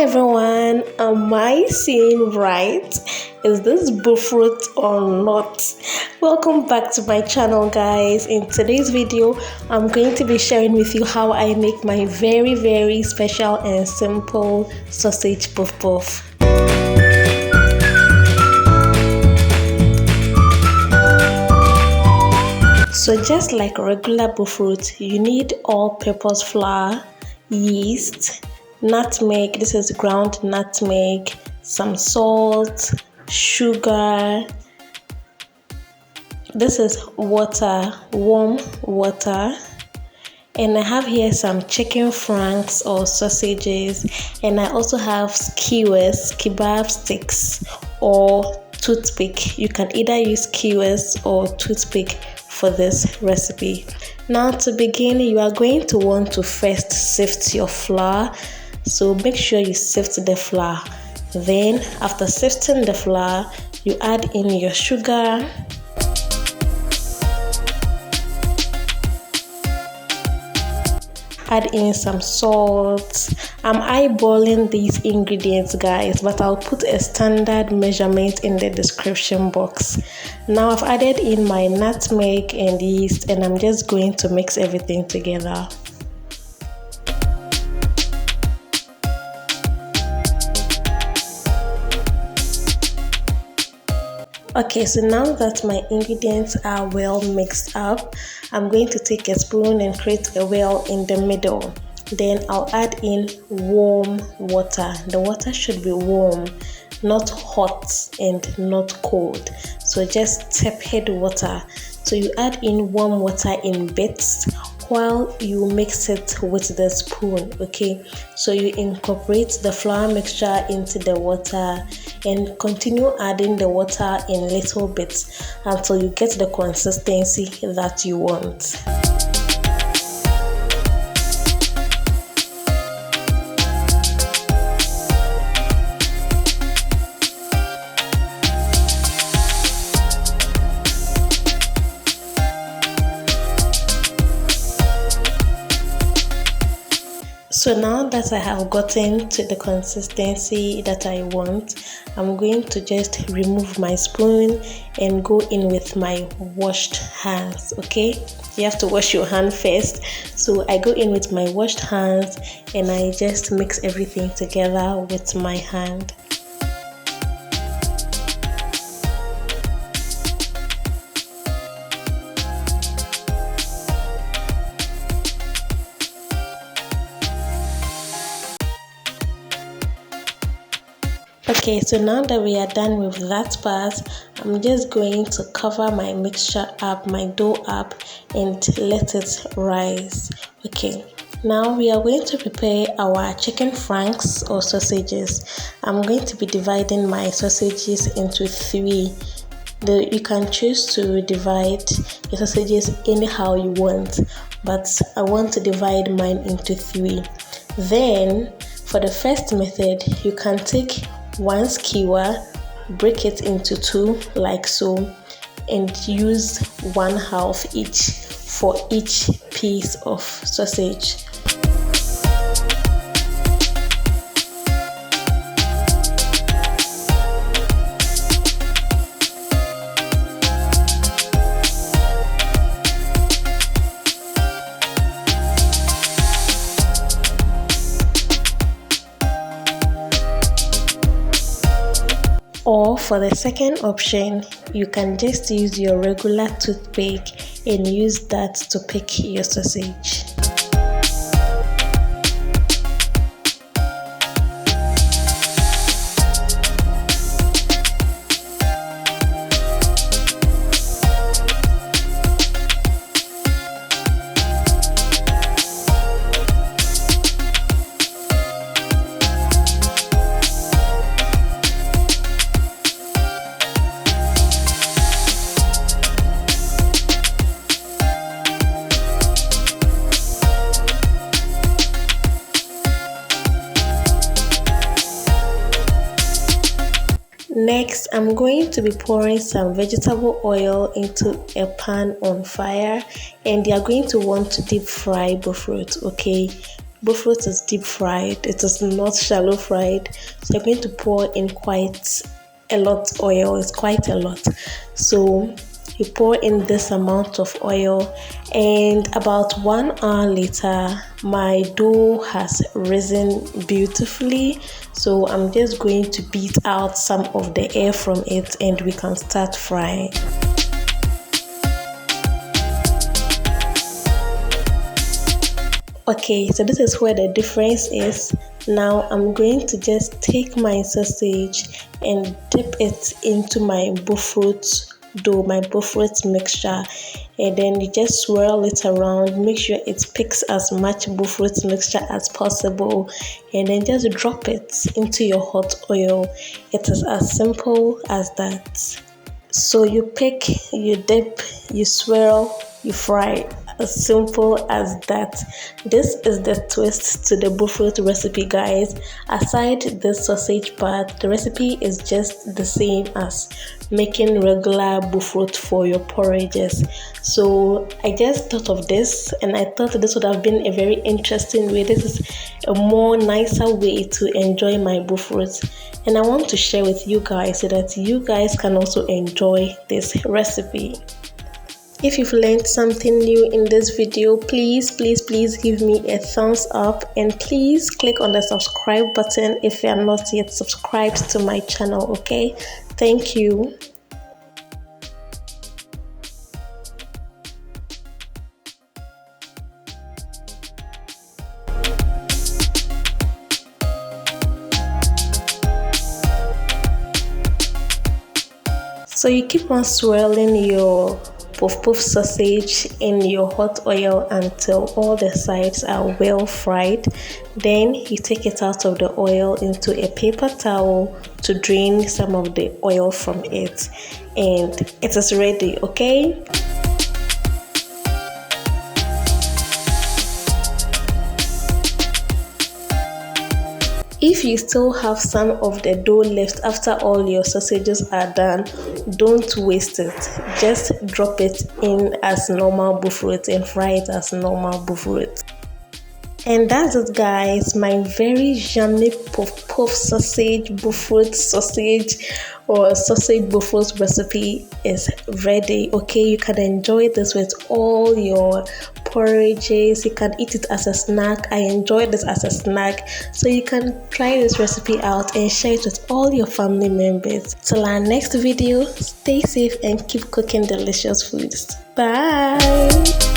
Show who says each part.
Speaker 1: everyone, am I seeing right? Is this Bofrot or not? Welcome back to my channel, guys. In today's video, I'm going to be sharing with you how I make my very special and simple sausage puff puff. So just like regular Bofrot, you need all-purpose flour, yeast, nutmeg, this is ground nutmeg, some salt, sugar, this is water, warm water, and I have here some chicken franks or sausages, and I also have skewers, kebab sticks, or toothpick. You can either use skewers or toothpick for this recipe. Now to begin, you are going to want to first sift your flour, so make sure you sift the flour. Then after sifting the flour, you add in your sugar, add in some salt. I'm eyeballing these ingredients, guys, but I'll put a standard measurement in the description box. Now I've added in my nutmeg and yeast, and I'm just going to mix everything together. Okay, so now that my ingredients are well mixed up, I'm going to take a spoon and create a well in the middle. Then I'll add in warm water. The water should be warm, not hot and not cold. So just tepid water. So you add in warm water in bits while you mix it with the spoon. Okay, so you incorporate the flour mixture into the water and continue adding the water in little bits until you get the consistency that you want. So now that I have gotten to the consistency that I want, I'm going to just remove my spoon and go in with my washed hands. Okay, you have to wash your hand first. So I go in with my washed hands and I just mix everything together with my hand. Okay, so now that we are done with that part, I'm just going to cover my mixture up, my dough up, and let it rise. Okay, now we are going to prepare our chicken franks or sausages. I'm going to be dividing my sausages into three. You can choose to divide your sausages anyhow you want, but I want to divide mine into three. Then for the first method, you can take one skewer, break it into two like so, and use 1/2 each for each piece of sausage. Or for the second option, you can just use your regular toothpick and use that to pick your sausage. Next, I'm going to be pouring some vegetable oil into a pan on fire, and you are going to want to deep fry Bofrot, okay? Bofrot is deep fried, it is not shallow fried. So you're going to pour in quite a lot oil. It's quite a lot. So you pour in this amount of oil, and about 1 hour later my dough has risen beautifully. So I'm just going to beat out some of the air from it and we can start frying. Okay, so this is where the difference is. Now I'm going to just take my sausage and dip it into my Bofrot dough, my Bofrot mixture, and then you just swirl it around. Make sure it picks as much Bofrot mixture as possible, and then just drop it into your hot oil. It is as simple as that. So you pick, you dip, you swirl, you fry. As simple as that. This is the twist to the Bofrot recipe, guys. Aside this sausage part, the recipe is just the same as making regular Bofrot for your porridges. So I just thought of this, and I thought this would have been a very interesting way. This is a more nicer way to enjoy my Bofrot, and I want to share with you guys so that you guys can also enjoy this recipe. If you've learned something new in this video, please give me a thumbs up, and please click on the subscribe button if you are not yet subscribed to my channel, okay? Thank you. So you keep on swirling your puff sausage in your hot oil until all the sides are well fried. Then you take it out of the oil into a paper towel to drain some of the oil from it, and it is ready, okay? If you still have some of the dough left after all your sausages are done, don't waste it. Just drop it in as normal Bofrot and fry it as normal Bofrot. And that's it, guys. My very yummy puff sausage Bofrot sausage or sausage Bofrot recipe is ready. Okay, you can enjoy this with all your porridges. You can eat it as a snack. I enjoy this as a snack, so you can try this recipe out and share it with all your family members. Till our next video, stay safe and keep cooking delicious foods. Bye.